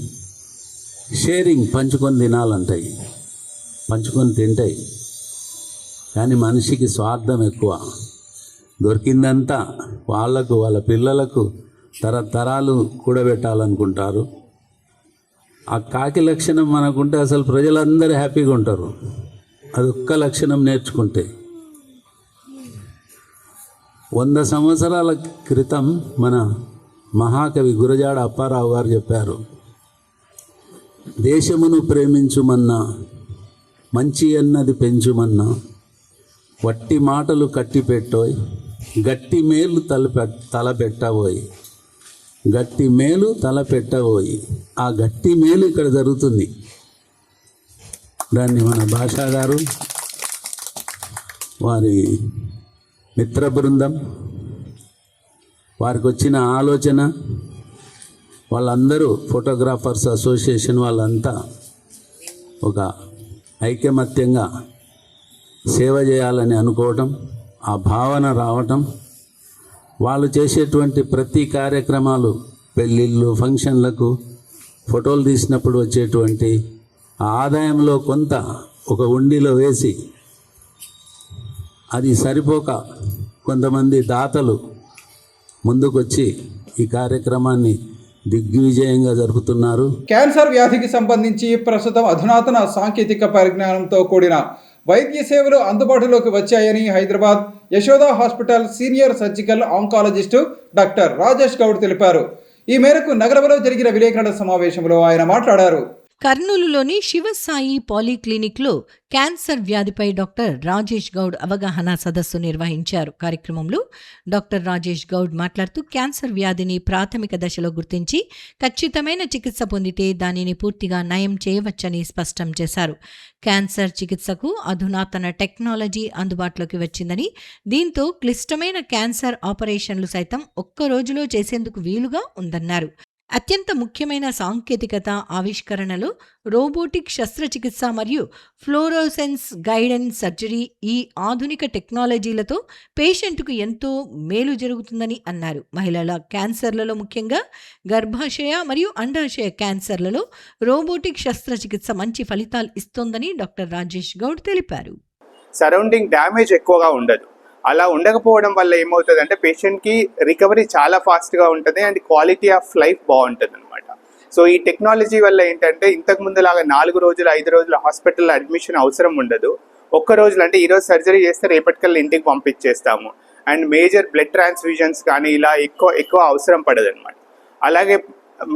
S13: షేరింగ్ పంచుకొని తినాలంటాయి, పంచుకొని తింటాయి. కానీ మనిషికి స్వార్థం ఎక్కువ. దొరికిందంతా వాళ్లకు, వాళ్ళ పిల్లలకు తరతరాలు కూడబెట్టాలనుకుంటారు. ఆ కాకి లక్షణం మనకుంటే అసలు ప్రజలందరూ హ్యాపీగా ఉంటారు. అదొక్క లక్షణం నేర్చుకుంటే. 100 సంవత్సరాల క్రితం మన మహాకవి గురజాడ అప్పారావు గారు చెప్పారు, దేశమును ప్రేమించుమన్నా, మంచి అన్నది పెంచుమన్నా, వట్టి మాటలు కట్టిపెట్టోయ్, గట్టి మేలు తలపెట్టబోయి, గట్టి మేలు తలపెట్టబోయి. ఆ గట్టి మేలు ఇక్కడ జరుగుతుంది. దాన్ని మన భాషా గారు, వారి మిత్ర బృందం, వారికి వచ్చిన ఆలోచన, వాళ్ళందరూ ఫోటోగ్రాఫర్స్ అసోసియేషన్ వాళ్ళంతా ఒక ఐకమత్యంగా సేవ చేయాలని అనుకోవటం, ఆ భావన రావటం, వాళ్ళు చేసేటువంటి ప్రతి కార్యక్రమాలు, పెళ్ళిళ్ళు, ఫంక్షన్లకు ఫోటోలు తీసినప్పుడు వచ్చేటువంటి ఆ ఆదాయంలో కొంత ఒక ఉండిలో వేసి, అది సరిపోక కొంతమంది దాతలు ముందుకొచ్చి ఈ కార్యక్రమాన్ని దిగ్విజయంగా జరుపుతున్నారు.
S1: క్యాన్సర్ వ్యాధికి సంబంధించి ప్రస్తుతం అధునాతన సాంకేతిక పరిజ్ఞానంతో కూడిన వైద్య సేవలు అందుబాటులోకి వచ్చాయని Hyderabad Yashoda hospital senior surgical oncologist doctor Rajesh Goud తెలిపారు. ఈ మేరకు నగరంలో జరిగిన విలేకరుల సమావేశంలో ఆయన మాట్లాడారు.
S2: కర్నూలులోని శివసాయి పాలీక్లినిక్లో క్యాన్సర్ వ్యాధిపై డాక్టర్ రాజేష్ గౌడ్ అవగాహన సదస్సు నిర్వహించారు. కార్యక్రమంలో డాక్టర్ రాజేష్ గౌడ్ మాట్లాడుతూ క్యాన్సర్ వ్యాధిని ప్రాథమిక దశలో గుర్తించి ఖచ్చితమైన చికిత్స పొందితే దానిని పూర్తిగా నయం చేయవచ్చని స్పష్టం చేశారు. క్యాన్సర్ చికిత్సకు అధునాతన టెక్నాలజీ అందుబాటులోకి వచ్చిందని, దీంతో క్లిష్టమైన క్యాన్సర్ ఆపరేషన్లు సైతం ఒక్క రోజులో చేసేందుకు వీలుగా ఉందన్నారు. అత్యంత ముఖ్యమైన సాంకేతికత ఆవిష్కరణలో రోబోటిక్ శస్త్రచికిత్స మరియు ఫ్లోరోసెన్స్ గైడెడ్ సర్జరీ. ఈ ఆధునిక టెక్నాలజీలతో పేషెంట్కు ఎంతో మేలు జరుగుతుందని అన్నారు. మహిళల క్యాన్సర్లలో, ముఖ్యంగా గర్భాశయ మరియు అండాశయ క్యాన్సర్లలో రోబోటిక్ శస్త్రచికిత్స మంచి ఫలితాలు ఇస్తోందని డాక్టర్ రాజేష్ గౌడ్ తెలిపారు.
S14: సరౌండింగ్ డ్యామేజ్ ఎక్కువగా ఉండదు. అలా ఉండకపోవడం వల్ల ఏమవుతుంది అంటే పేషెంట్కి రికవరీ చాలా ఫాస్ట్గా ఉంటుంది అండ్ క్వాలిటీ ఆఫ్ లైఫ్ బాగుంటుంది అనమాట. సో ఈ టెక్నాలజీ వల్ల ఏంటంటే ఇంతకు ముందులాగా 4 రోజులు 5 రోజులు హాస్పిటల్లో అడ్మిషన్ అవసరం ఉండదు. ఒక్క రోజులు అంటే ఈరోజు సర్జరీ చేస్తే రేపటికల్లా ఇంటికి పంపించేస్తాము. అండ్ మేజర్ బ్లడ్ ట్రాన్స్ఫ్యూజన్స్ కానీ ఇలా ఎక్కువ అవసరం పడదు అనమాట. అలాగే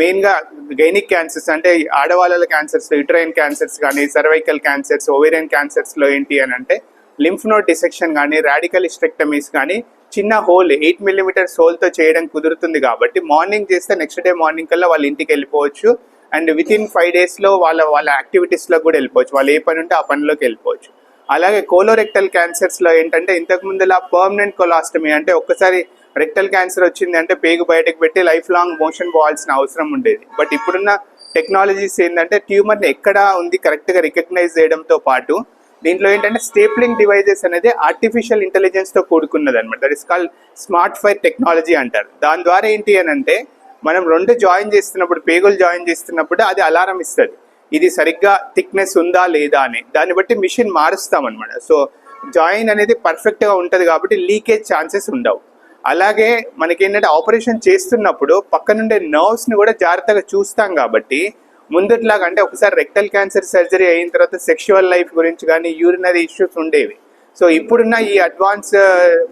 S14: మెయిన్గా గైనిక్ క్యాన్సర్స్ అంటే ఆడవాళ్ళ క్యాన్సర్స్, యూట్రైన్ క్యాన్సర్స్ కానీ, సర్వైకల్ క్యాన్సర్స్, ఓవేరియన్ క్యాన్సర్స్లో ఏంటి అని అంటే లింఫ్ నోడ్ డిసెక్షన్ కానీ, రాడికల్ హిస్టెక్టమీస్ కానీ చిన్న హోల్ 8 mm హోల్తో చేయడం కుదురుతుంది. కాబట్టి మార్నింగ్ చేస్తే నెక్స్ట్ డే మార్నింగ్ కల్లా వాళ్ళ ఇంటికి వెళ్ళిపోవచ్చు. అండ్ వితిన్ 5 daysలో వాళ్ళ యాక్టివిటీస్లో కూడా వెళ్ళిపోవచ్చు. వాళ్ళు ఏ పని ఉంటే ఆ పనిలోకి వెళ్ళిపోవచ్చు. అలాగే కోలోరెక్టల్ క్యాన్సర్స్లో ఏంటంటే ఇంతకుముందులా పర్మనెంట్ కొలాస్టమీ అంటే ఒక్కసారి రెక్టల్ క్యాన్సర్ వచ్చింది అంటే పేగు బయటకు పెట్టి లైఫ్ లాంగ్ మోషన్ పోవాల్సిన అవసరం ఉండేది. బట్ ఇప్పుడున్న టెక్నాలజీస్ ఏంటంటే ట్యూమర్ని ఎక్కడ ఉంది కరెక్ట్గా రికగ్నైజ్ చేయడంతో పాటు దీంట్లో ఏంటంటే స్టేప్లింగ్ డివైజెస్ అనేది ఆర్టిఫిషియల్ ఇంటెలిజెన్స్తో కూడుకున్నది అనమాట. That is called smart fire technology అంటారు. దాని ద్వారా ఏంటి అని అంటే మనం 2 జాయిన్ చేస్తున్నప్పుడు, పేగులు జాయిన్ చేస్తున్నప్పుడు అది అలారం ఇస్తుంది, ఇది సరిగ్గా థిక్నెస్ ఉందా లేదా అని. దాన్ని బట్టి మిషన్ మారుస్తాం అనమాట. సో జాయిన్ అనేది పర్ఫెక్ట్గా ఉంటుంది కాబట్టి లీకేజ్ ఛాన్సెస్ ఉండవు. అలాగే మనకి ఏంటంటే ఆపరేషన్ చేస్తున్నప్పుడు పక్క నుండే నర్వ్స్ని కూడా జాగ్రత్తగా చూస్తాం కాబట్టి ముందట్లాగా అంటే ఒకసారి రెక్టల్ క్యాన్సర్ సర్జరీ అయిన తర్వాత సెక్షువల్ లైఫ్ గురించి కానీ యూరినరీ ఇష్యూస్ ఉండేవి. సో ఇప్పుడున్న ఈ అడ్వాన్స్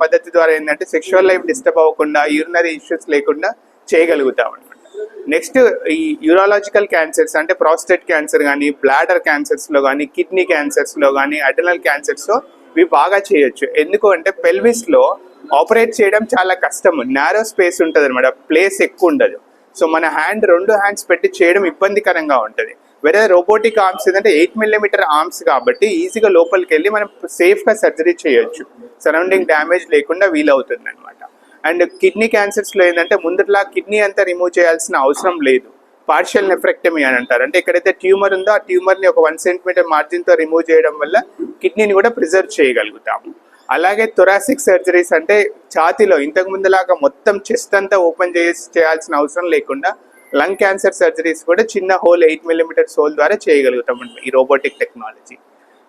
S14: పద్ధతి ద్వారా ఏంటంటే సెక్షువల్ లైఫ్ డిస్టర్బ్ అవ్వకుండా యూరినరీ ఇష్యూస్ లేకుండా చేయగలుగుతాం అనమాట. నెక్స్ట్ ఈ యూరాలజికల్ క్యాన్సర్స్ అంటే ప్రాస్టేట్ క్యాన్సర్ కానీ, బ్లాడర్ క్యాన్సర్స్లో కానీ, కిడ్నీ క్యాన్సర్స్లో కానీ, అడెనల్ క్యాన్సర్స్లో ఇవి బాగా చేయొచ్చు. ఎందుకు అంటే పెల్విస్లో ఆపరేట్ చేయడం చాలా కష్టం, నారో స్పేస్ ఉంటుంది అనమాట, ప్లేస్ ఎక్కువ ఉండదు. సో మన రెండు హ్యాండ్స్ పెట్టి చేయడం ఇబ్బందికరంగా ఉంటుంది. వేరే రోబోటిక్ ఆర్మ్స్ ఏంటంటే 8 mm ఆర్మ్స్ కాబట్టి ఈజీగా లోపలికి వెళ్ళి మనం సేఫ్గా సర్జరీ చేయొచ్చు, సరౌండింగ్ డ్యామేజ్ లేకుండా వీలవుతుంది అనమాట. అండ్ కిడ్నీ క్యాన్సర్స్లో ఏంటంటే ముందులా కిడ్నీ అంతా రిమూవ్ చేయాల్సిన అవసరం లేదు, పార్షియల్ నెఫ్రెక్టమీ అని అంటారు. అంటే ఎక్కడైతే ట్యూమర్ ఉందో ఆ ట్యూమర్ని ఒక 1 cm మార్జిన్తో రిమూవ్ చేయడం వల్ల కిడ్నీని కూడా ప్రిజర్వ్ చేయగలుగుతాము. అలాగే థొరాసిక్ సర్జరీస్ అంటే ఛాతీలో ఇంతకు ముందులాగా మొత్తం చెస్ట్ అంతా ఓపెన్ చేయాల్సిన అవసరం లేకుండా లంగ్ క్యాన్సర్ సర్జరీస్ కూడా చిన్న హోల్ 8 mm హోల్ ద్వారా చేయగలుగుతాం ఈ రోబోటిక్ టెక్నాలజీ.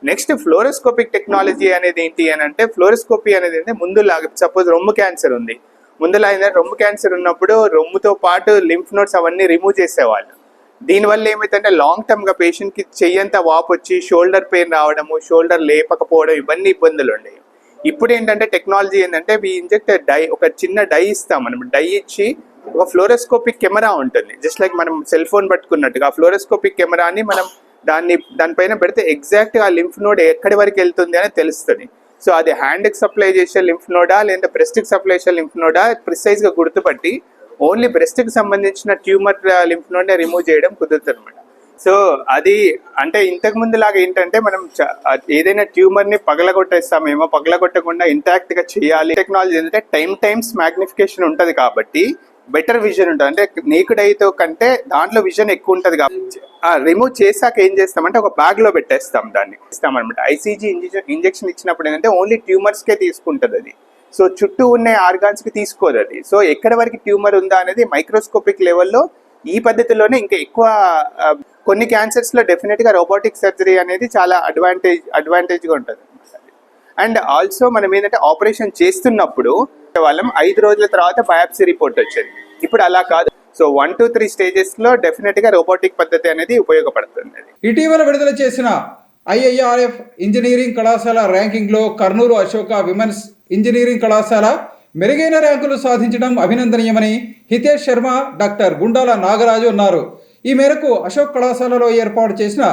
S14: నెక్స్ట్ ఫ్లోరోస్కోపిక్ టెక్నాలజీ అనేది ఏంటి అని అంటే, ఫ్లోరోస్కోపీ అనేది అంటే ముందులాగా సపోజ్ రొమ్ము క్యాన్సర్ ఉంది, ముందులా ఏంటంటే రొమ్ము క్యాన్సర్ ఉన్నప్పుడు రొమ్ముతో పాటు లింఫ్ నోడ్స్ అవన్నీ రిమూవ్ చేసేవాళ్ళు. దీనివల్ల ఏమైతుందంటే లాంగ్ టర్మ్గా పేషెంట్కి చెయ్యంతా వాపు వచ్చి షోల్డర్ పెయిన్ రావడము, షోల్డర్ లేపకపోవడం, ఇవన్నీ ఇబ్బందులు ఉండేవి. ఇప్పుడు ఏంటంటే టెక్నాలజీ ఏంటంటే ఇంజెక్ట్ ఒక చిన్న డై ఇస్తాం మనం, డై ఇచ్చి ఒక ఫ్లోరోస్కోపిక్ కెమెరా ఉంటుంది, జస్ట్ లైక్ మనం సెల్ ఫోన్ పట్టుకున్నట్టుగా ఆ ఫ్లోరోస్కోపిక్ కెమెరాని మనం దానిపైన పెడితే ఎగ్జాక్ట్గా ఆ లింఫ్ నోడ్ ఎక్కడి వరకు వెళ్తుంది అని తెలుస్తుంది. సో అది హ్యాండ్కి సప్లై చేసే లింఫ్ నోడా లేదా బ్రెస్ట్కి సప్లై చేసే లింఫ్ నోడా ప్రిసైజ్గా గుర్తుపట్టి ఓన్లీ బ్రెస్ట్కి సంబంధించిన ట్యూమర్ లింఫ్ నోడ్ని రిమూవ్ చేయడం కుదురుతుంది అనమాట. సో అది అంటే ఇంతకు ముందు లాగా ఏంటంటే మనం ఏదైనా ట్యూమర్ని పగలగొట్టేస్తామేమో, పగలగొట్టకుండా ఇంటాక్ట్గా చేయాలి. టెక్నాలజీ ఏంటంటే టైమ్స్ మ్యాగ్నిఫికేషన్ ఉంటుంది కాబట్టి బెటర్ విజన్ ఉంటుంది. అంటే నేకుడ్ ఐతో కంటే దాంట్లో విజన్ ఎక్కువ ఉంటుంది కాబట్టి రిమూవ్ చేశాక ఏం చేస్తామంటే ఒక బ్యాగ్లో పెట్టేస్తాం, దాన్ని ఇస్తామన్నమాట. ఐసీజీ ఇంజెక్షన్ ఇచ్చినప్పుడు ఏంటంటే ఓన్లీ ట్యూమర్స్కే తీసుకుంటుంది అది, సో చుట్టూ ఉన్న ఆర్గాన్స్కి తీసుకోదు అది. సో ఎక్కడి వరకు ట్యూమర్ ఉందా అనేది మైక్రోస్కోపిక్ లెవెల్లో ఈ పద్ధతిలోనే ఇంకా ఎక్కువ. కొన్ని క్యాన్సర్స్లో డెఫినెట్గా రోబోటిక్ సర్జరీ అనేది చాలా అడ్వాంటేజ్గా ఉంటుంది. అండ్ ఆల్సో మనం ఏంటంటే ఆపరేషన్ చేస్తున్నప్పుడు వాళ్ళం 5 రోజుల తర్వాత బయాప్సీ రిపోర్ట్ వచ్చేది, ఇప్పుడు అలా కాదు. సో 1 to 3 స్టేజెస్లో డెఫినెట్గా రోబోటిక్ పద్ధతి అనేది ఉపయోగపడుతుంది.
S1: ఇటీవల విడుదల చేసిన IIRF ఇంజనీరింగ్ కళాశాల ర్యాంకింగ్లో కర్నూలు అశోక విమెన్స్ ఇంజనీరింగ్ కళాశాల మెరుగైన ర్యాంకులు సాధించడం అభినందనీయమని హితేష్ శర్మ, డాక్టర్ గుండాల నాగరాజు అన్నారు. ఈ మేరకు అశోక్ కళాశాలలో ఏర్పాటు చేసిన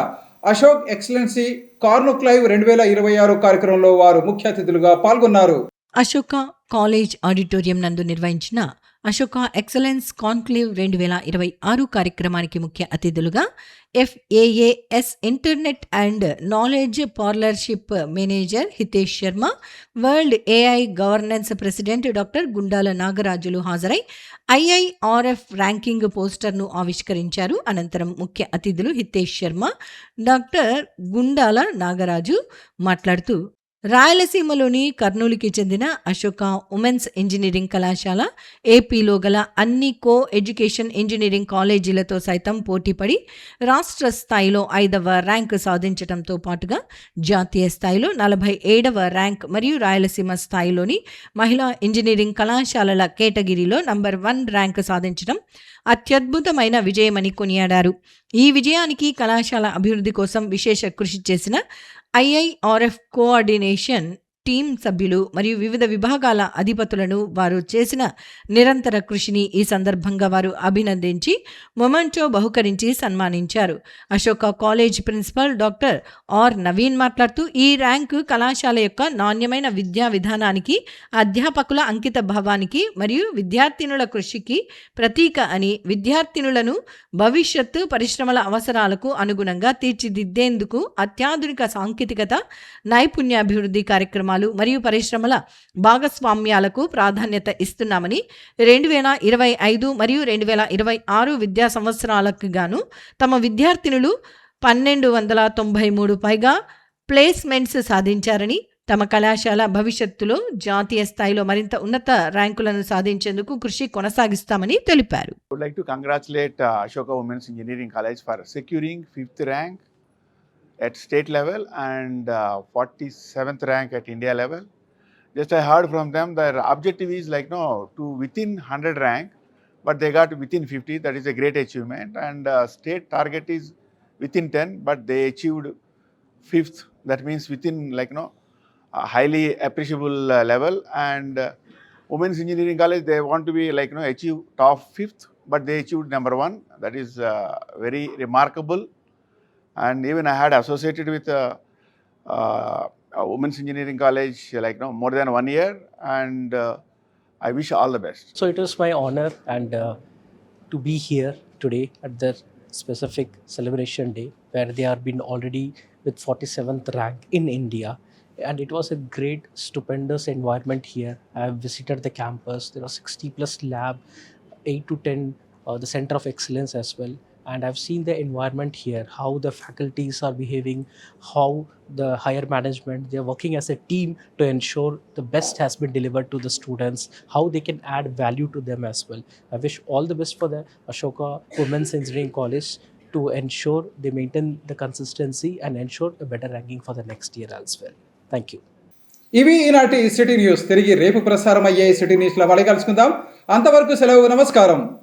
S1: అశోక్ ఎక్సలెన్సీ కార్నుక్లైవ్ 2026 కార్యక్రమంలో వారు ముఖ్య అతిథులుగా పాల్గొన్నారు.
S2: అశోక కాలేజ్ ఆడిటోరియం నందు నిర్వహించిన అశోక ఎక్సలెన్స్ కాన్క్లేవ్ 2026 కార్యక్రమానికి ముఖ్య అతిథులుగా FAAS internet and knowledge partnership manager Hitesh Sharma, world AI governance president doctor Gundala Nagarajulu హాజరై IIRF ర్యాంకింగ్ పోస్టర్ను ఆవిష్కరించారు. అనంతరం ముఖ్య అతిథులు హితేష్ శర్మ, డాక్టర్ గుండాల నాగరాజు మాట్లాడుతూ రాయలసీమలోని కర్నూలుకి చెందిన అశోక ఉమెన్స్ ఇంజనీరింగ్ కళాశాల ఏపీలో గల అన్ని కో ఎడ్యుకేషన్ ఇంజనీరింగ్ కాలేజీలతో సైతం పోటీపడి రాష్ట్ర స్థాయిలో 5వ ర్యాంక్ సాధించడంతో పాటుగా జాతీయ స్థాయిలో 47వ ర్యాంక్ మరియు రాయలసీమ స్థాయిలోని మహిళా ఇంజనీరింగ్ కళాశాలల కేటగిరీలో నంబర్ 1 ర్యాంక్ సాధించడం అత్యద్భుతమైన విజయమని కొనియాడారు. ఈ విజయానికి కళాశాల అభివృద్ధి కోసం విశేష కృషి చేసిన IIRF కోఆర్డినేషన్ టీం సభ్యులు మరియు వివిధ విభాగాల అధిపతులను వారు చేసిన నిరంతర కృషిని ఈ సందర్భంగా వారు అభినందించి మొమెంటో బహుకరించి సన్మానించారు. Ashoka college principal doctor Naveen మాట్లాడుతూ ఈ ర్యాంకు కళాశాల యొక్క నాణ్యమైన విద్యా విధానానికి, అధ్యాపకుల అంకిత భావానికి మరియు విద్యార్థినుల కృషికి ప్రతీక అని, విద్యార్థినులను భవిష్యత్తు పరిశ్రమల అవసరాలకు అనుగుణంగా తీర్చిదిద్దేందుకు అత్యాధునిక సాంకేతికత, నైపుణ్యాభివృద్ధి కార్యక్రమాలు మరియు పరిశ్రమల భాగస్వామ్యాలకు ప్రాధాన్యత ఇస్తున్నామని, 2025 మరియు 2026 విద్యా సంవత్సరాలకు గాను తమ విద్యార్థినులు 1293 పైగా ప్లేస్మెంట్స్ సాధించారని, తమ కళాశాల భవిష్యత్తులో జాతీయ స్థాయిలో మరింత ఉన్నత ర్యాంకులను సాధించేందుకు కృషి కొనసాగిస్తామని తెలిపారు.
S15: I would like to congratulate Ashoka Women's Engineering College for securing 5th rank at state level and 47th rank at India level. Just I heard from them their objective is to within 100 rank but they got within 50. That is a great achievement. And state target is within 10, but they achieved 5th. That means within a highly appreciable level. And Women's Engineering College, they want to be achieve top 5th, but they achieved number 1. That is very remarkable. And even I had associated with a Women's Engineering College more than 1 year, and I wish all the best.
S16: So it was my honor and to be here today at the specific celebration day where they are been already with 47th rank in India. And it was a great, stupendous environment here. I have visited the campus. There was 60 plus lab, 8 to 10, the center of excellence as well. And I've seen the environment here, how the faculties are behaving, how the higher management, they're working as a team to ensure the best has been delivered to the students, how they can add value to them as well. I wish all the best for the Ashoka Women's Engineering College to ensure they maintain the consistency and ensure a better ranking for the next year as well. Thank you.
S1: ఇవి ఈనాటి city news. తిరిగి రేపు ప్రసారం అయ్యే city న్యూస్లో మళ్ళీ కలుసుకుందాం. అంతవరకు సెలవు. నమస్కారం.